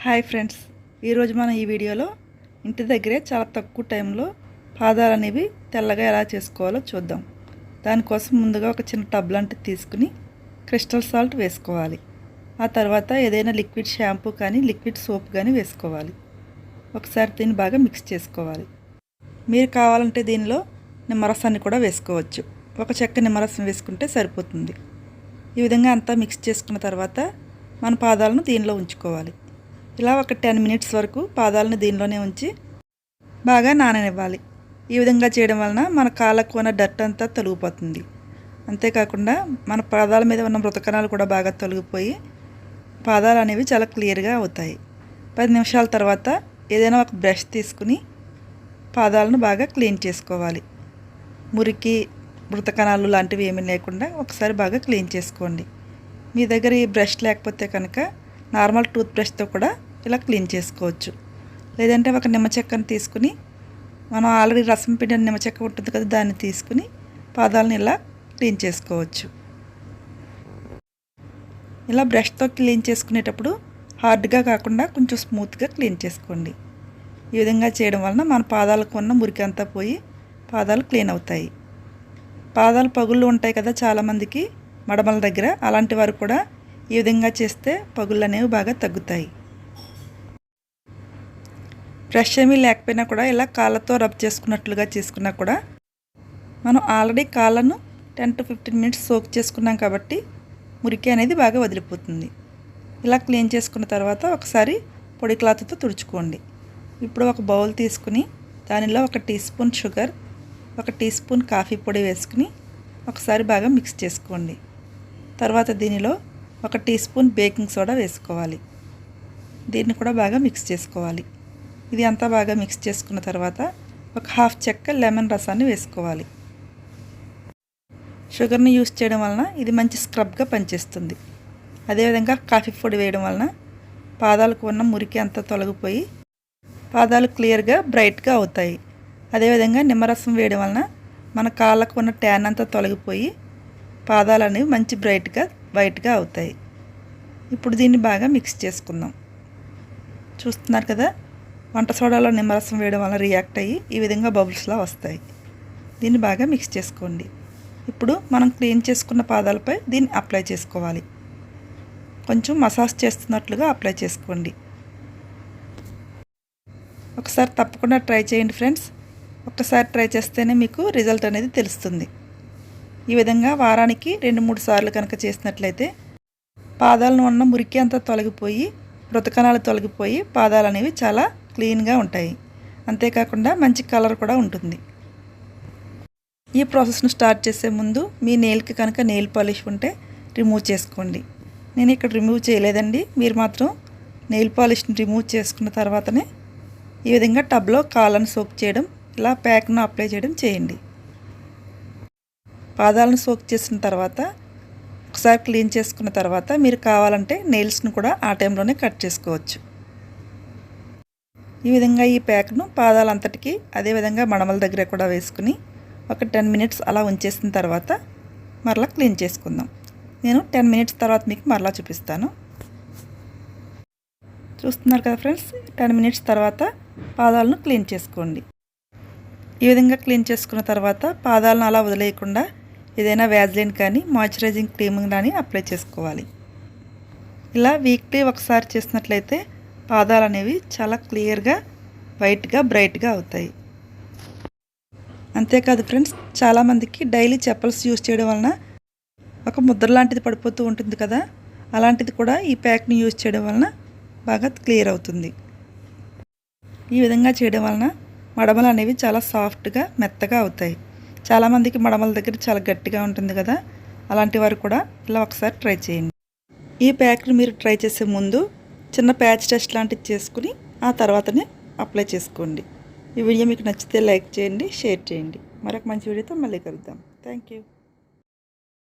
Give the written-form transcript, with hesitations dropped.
Hi friends, ఈరోజు మనం ఈ వీడియోలో ఇంటి దగ్గరే చాలా తక్కువ టైంలో పాదాలు అనేవి తెల్లగా ఎలా చేసుకోవాలో చూద్దాం. దానికోసం ముందుగా ఒక చిన్న టబ్ లాంటిది తీసుకుని క్రిస్టల్ సాల్ట్ వేసుకోవాలి. ఆ తర్వాత ఏదైనా లిక్విడ్ షాంపూ కానీ లిక్విడ్ సోప్ కానీ వేసుకోవాలి. ఒకసారి దీన్ని బాగా మిక్స్ చేసుకోవాలి. మీరు కావాలంటే దీనిలో నిమ్మరసాన్ని కూడా వేసుకోవచ్చు. ఒక చెక్క నిమ్మరసం వేసుకుంటే సరిపోతుంది. ఈ విధంగా అంతా మిక్స్ చేసుకున్న తర్వాత మన పాదాలను దీనిలో ఉంచుకోవాలి. ఇలా ఒక 10 మినిట్స్ వరకు పాదాలను దీనిలోనే ఉంచి బాగా నాననివ్వాలి. ఈ విధంగా చేయడం వలన మన కాళ్ళకు ఉన్న డర్ట్ అంతా తొలగిపోతుంది. అంతేకాకుండా మన పాదాల మీద ఉన్న మృతకణాలు కూడా బాగా తొలగిపోయి పాదాలు అనేవి చాలా క్లియర్గా అవుతాయి. 10 నిమిషాల తర్వాత ఏదైనా ఒక బ్రష్ తీసుకుని పాదాలను బాగా క్లీన్ చేసుకోవాలి. మురికి మృతకణాలు లాంటివి ఏమీ లేకుండా ఒకసారి బాగా క్లీన్ చేసుకోండి. మీ దగ్గర ఈ బ్రష్ లేకపోతే కనుక నార్మల్ టూత్ బ్రష్తో కూడా ఇలా క్లీన్ చేసుకోవచ్చు. లేదంటే ఒక నిమ్మ చెక్కను తీసుకుని మనం ఆల్రెడీ రసం పిండిన నిమ్మ చెక్క ఉంటుంది కదా, దాన్ని తీసుకుని పాదాలను ఇలా క్లీన్ చేసుకోవచ్చు. ఇలా బ్రష్తో క్లీన్ చేసుకునేటప్పుడు హార్డ్గా కాకుండా కొంచెం స్మూత్గా క్లీన్ చేసుకోండి. ఈ విధంగా చేయడం వలన మన పాదాలకు ఉన్న మురికి అంతా పోయి పాదాలు క్లీన్ అవుతాయి. పాదాలు పగుళ్ళు ఉంటాయి కదా చాలామందికి మడమల దగ్గర, అలాంటి వారు కూడా ఈ విధంగా చేస్తే పగుళ్ళు అనేవి బాగా తగ్గుతాయి. బ్రష్ ఏమీ లేకపోయినా కూడా ఇలా కాళ్ళతో రబ్ చేసుకున్నట్లుగా చేసుకున్నా కూడా మనం ఆల్రెడీ కాళ్ళను 10 to 15 మినిట్స్ సోక్ చేసుకున్నాం కాబట్టి మురికి అనేది బాగా వదిలిపోతుంది. ఇలా క్లీన్ చేసుకున్న తర్వాత ఒకసారి పొడి క్లాత్తో తుడుచుకోండి. ఇప్పుడు ఒక బౌల్ తీసుకుని దానిలో 1 teaspoon sugar, 1 teaspoon coffee పొడి వేసుకుని ఒకసారి బాగా మిక్స్ చేసుకోండి. తర్వాత దీనిలో 1 టీ స్పూన్ బేకింగ్ సోడా వేసుకోవాలి. దీన్ని కూడా బాగా మిక్స్ చేసుకోవాలి. ఇది అంతా బాగా మిక్స్ చేసుకున్న తర్వాత ఒక హాఫ్ చెక్క లెమన్ రసాన్ని వేసుకోవాలి. షుగర్ని యూస్ చేయడం వలన ఇది మంచి స్క్రబ్గా పనిచేస్తుంది. అదేవిధంగా కాఫీ పొడి వేయడం వలన పాదాలకు ఉన్న మురికి అంతా తొలగిపోయి పాదాలు క్లియర్గా బ్రైట్గా అవుతాయి. అదేవిధంగా నిమ్మరసం వేయడం వలన మన కాళ్ళకు ఉన్న ట్యాన్ అంతా తొలగిపోయి పాదాలు అనేవి మంచి బ్రైట్గా వైట్గా అవుతాయి. ఇప్పుడు దీన్ని బాగా మిక్స్ చేసుకుందాం. చూస్తున్నారు కదా, వంట సోడాలో నిమ్మరసం వేయడం వల్ల రియాక్ట్ అయ్యి ఈ విధంగా బబుల్స్లా వస్తాయి. దీన్ని బాగా మిక్స్ చేసుకోండి. ఇప్పుడు మనం క్లీన్ చేసుకున్న పాదాలపై దీన్ని అప్లై చేసుకోవాలి. కొంచెం మసాజ్ చేస్తున్నట్లుగా అప్లై చేసుకోండి. ఒకసారి తప్పకుండా ట్రై చేయండి ఫ్రెండ్స్. ఒక్కసారి ట్రై చేస్తేనే మీకు రిజల్ట్ అనేది తెలుస్తుంది. ఈ విధంగా వారానికి 2-3 సార్లు కనుక చేసినట్లయితే పాదాలను ఉన్న మురికి అంతా తొలగిపోయి మృతకణాలు తొలగిపోయి పాదాలు అనేవి చాలా క్లీన్గా ఉంటాయి. అంతేకాకుండా మంచి కలర్ కూడా ఉంటుంది. ఈ ప్రాసెస్ను స్టార్ట్ చేసే ముందు మీ నెయిల్కి కనుక నెయిల్ పాలిష్ ఉంటే రిమూవ్ చేసుకోండి. నేను ఇక్కడ రిమూవ్ చేయలేదండి. మీరు మాత్రం నెయిల్ పాలిష్ని రిమూవ్ చేసుకున్న తర్వాతనే ఈ విధంగా టబ్లో కాళ్ళను సోక్ చేయడం, ఇలా ప్యాక్ను అప్లై చేయడం చేయండి. పాదాలను సోక్ చేసిన తర్వాత ఒకసారి క్లీన్ చేసుకున్న తర్వాత మీరు కావాలంటే నెయిల్స్ను కూడా ఆ టైంలోనే కట్ చేసుకోవచ్చు. ఈ విధంగా ఈ ప్యాక్ను పాదాలంతటికి అదేవిధంగా మడమల దగ్గర కూడా వేసుకుని ఒక 10 మినిట్స్ అలా ఉంచేసిన తర్వాత మరలా క్లీన్ చేసుకుందాం. నేను 10 మినిట్స్ తర్వాత మీకు మరలా చూపిస్తాను. చూస్తున్నారు కదా ఫ్రెండ్స్, 10 మినిట్స్ తర్వాత పాదాలను క్లీన్ చేసుకోండి. ఈ విధంగా క్లీన్ చేసుకున్న తర్వాత పాదాలను అలా వదిలేయకుండా ఏదైనా వ్యాజ్లైన్ కానీ మాయిశ్చరైజింగ్ క్రీమ్ కానీ అప్లై చేసుకోవాలి. ఇలా వీక్లీ ఒకసారి చేసినట్లయితే పాదాలు అనేవి చాలా క్లియర్గా వైట్గా బ్రైట్గా అవుతాయి. అంతేకాదు ఫ్రెండ్స్, చాలామందికి డైలీ చెప్పల్స్ యూజ్ చేయడం వలన ఒక ముద్ర లాంటిది పడిపోతూ ఉంటుంది కదా, అలాంటిది కూడా ఈ ప్యాక్ని యూజ్ చేయడం వలన బాగా క్లియర్ అవుతుంది. ఈ విధంగా చేయడం వలన మడమలు అనేవి చాలా సాఫ్ట్గా మెత్తగా అవుతాయి. చాలామందికి మడమల దగ్గర చాలా గట్టిగా ఉంటుంది కదా, అలాంటి వారు కూడా ఇలా ఒకసారి ట్రై చేయండి. ఈ ప్యాక్ని మీరు ట్రై చేసే ముందు చిన్న ప్యాచ్ టెస్ట్ లాంటిది చేసుకుని ఆ తర్వాతనే అప్లై చేసుకోండి. ఈ వీడియో మీకు నచ్చితే లైక్ చేయండి, షేర్ చేయండి. మరొక మంచి వీడియోతో మళ్ళీ కలుద్దాం. Thank you.